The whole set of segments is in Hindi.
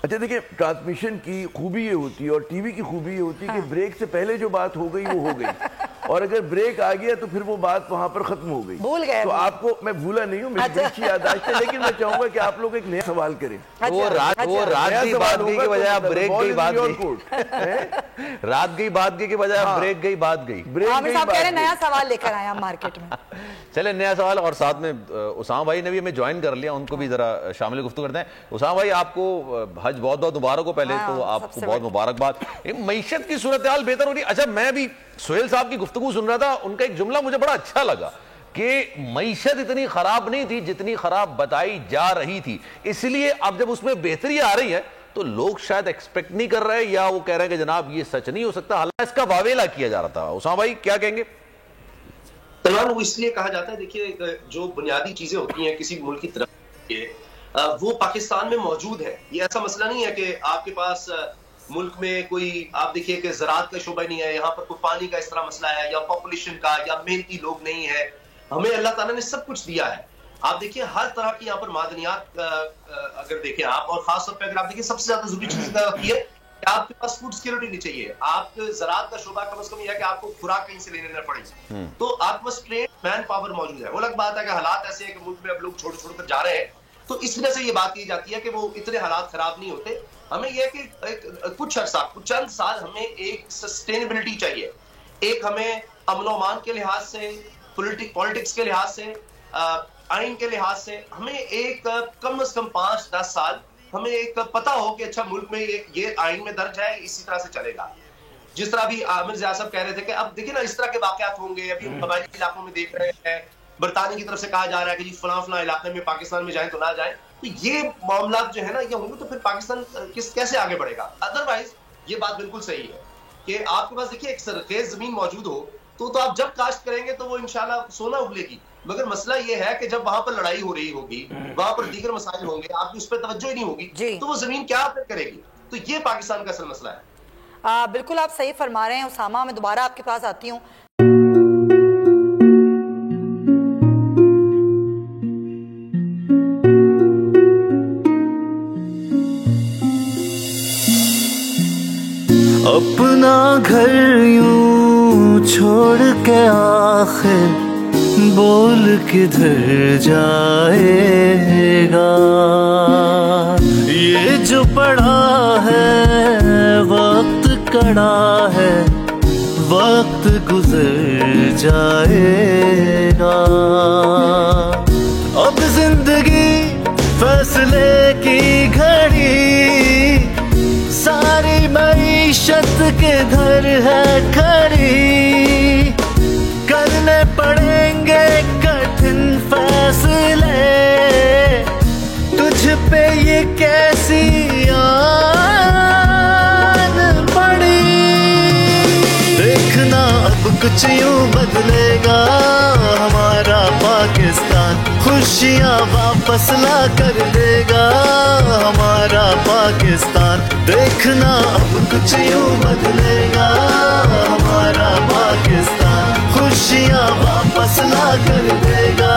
अच्छा देखिए, ट्रांसमिशन की खूबी ये होती है और टीवी की खूबी ये होती है कि ब्रेक से पहले जो बात हो गई वो हो गई, और अगर ब्रेक आ गया तो फिर वो बात वहां पर खत्म हो गई। भूल गए तो आपको मैं भूला नहीं हूँ, मेरी अच्छी याददाश्त है, लेकिन मैं चाहूंगा कि आप लोग एक नया सवाल करें। वो रात की बात गई के बजाय आप ब्रेक गई बात गई, रात गई बात गई के बजाय ब्रेक गई बात गई। आमिर साहब कह रहे हैं नया सवाल लेकर आए हम मार्केट में। चले नया सवाल, और साथ में उसामा भाई ने भी हमें ज्वाइन कर लिया, उनको भी जरा शामिल गुफ्तगू करते हैं। उसामा भाई, आपको हज बहुत बहुत मुबारक हो पहले तो, आपको बहुत मुबारकबाद। मईशत की सूरत हाल बेहतर हो रही। अच्छा, मैं भी सोहेल साहब की गुफ्तगू सुन रहा था, उनका एक जुमला मुझे बड़ा अच्छा लगा कि मईशत इतनी खराब नहीं थी जितनी खराब बताई जा रही थी, इसलिए अब जब उसमें बेहतरी आ रही है तो लोग शायद एक्सपेक्ट नहीं कर रहे, या वो कह रहे हैं कि जनाब ये सच नहीं हो सकता, हालांकि इसका वावेला किया जा रहा था। उसामा भाई क्या कहेंगे? सलमान, वो इसलिए कहा जाता है, देखिए जो बुनियादी चीजें होती हैं किसी मुल्क की तरफ, वो पाकिस्तान में मौजूद है। ये ऐसा मसला नहीं है कि आपके पास मुल्क में कोई, आप देखिए कि ज़राअत का शोबा नहीं है, यहाँ पर कोई पानी का इस तरह मसला है, या पॉपुलेशन का, या मेहनती लोग नहीं है। हमें अल्लाह ताला ने सब कुछ दिया है। आप देखिए हर तरह की यहाँ पर मादनियात अगर देखें आप, और खासतौर पर अगर आप देखिए सबसे ज्यादा जरूरी चीज होती है कि आपके पास फूड सिक्योरिटी नहीं चाहिए। आप ज़राअत का शोबा कम से कम यह है कि आपको खुराक कहीं से लेने न पड़े, तो आपके पास ट्रेन मैन पावर मौजूद है। वो अलग बात है कि हालात ऐसे हैं कि मुल्क में अब लोग छोड़ छोड़ कर जा रहे हैं, तो इस वजह से ये बात की जाती है कि वो इतने हालात खराब नहीं होते। हमें यह कि कुछ अर्सा, कुछ चंद साल हमें एक सस्टेनेबिलिटी चाहिए। एक हमें अमन अमान के लिहाज से, पॉलिटिक्स के लिहाज से, आइन के लिहाज से, हमें एक कम से कम 5-10 साल हमें एक पता हो कि अच्छा मुल्क में ये आइन में दर्ज है, इसी तरह से चलेगा। जिस तरह भी आमिर ज़िया साहब कह रहे थे कि अब देखिए ना इस तरह के वाकयात होंगे, अभी हम कबायली इलाकों में देख रहे हैं, बरतानिया की तरफ से कहा जा रहा है कि जी फला इलाके में पाकिस्तान में जाए तो ना जाए, तो ये मामला जो है ना ये होंगे तो फिर पाकिस्तान कैसे आगे बढ़ेगा। अदरवाइज ये बात बिल्कुल सही है कि आपके पास देखिए एक सरखेज जमीन मौजूद हो तो आप जब काश्त करेंगे तो वो इंशाल्लाह सोना उगलेगी, मगर मसला ये है कि जब वहां पर लड़ाई हो रही होगी, वहां पर दीगर मसाइल होंगे, आपकी उस पर तवज्जो ही नहीं होगी, तो वो जमीन क्या करेगी। तो ये पाकिस्तान का असल मसला है। बिल्कुल आप सही फरमा रहे हैं उसामा। मैं दोबारा आपके पास आती हूँ। अपना घर यूं छोड़ के आखिर बोल किधर जाएगा। ये जो पड़ा है वक्त कड़ा है, वक्त गुजर जाएगा। अब जिंदगी फैसले की घड़ी, सारी मईशत के घर है खड़ी। करने पड़ेंगे कठिन फैसले, तुझ पे ये कैसी आन पड़ी। देखना अब कुछ यूं बदलेगा हमारा पाकिस्तान, खुशियाँ वापस ला कर देगा हमारा पाकिस्तान। देखना अब कुछ यूं बदलेगा हमारा पाकिस्तान, खुशियाँ वापस ला कर देगा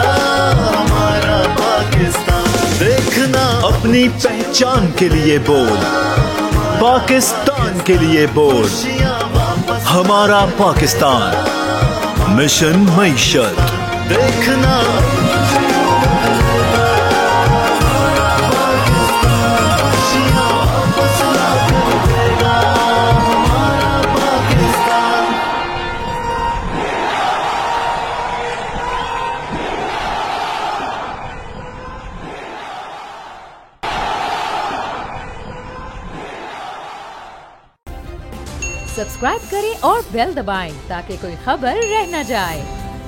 हमारा पाकिस्तान। देखना अपनी पहचान के लिए बोल, पाकिस्तान के लिए बोल, हमारा पाकिस्तान मिशन मईशत। देखना सब्सक्राइब करें और बेल दबाएं ताकि कोई खबर रह न जाए।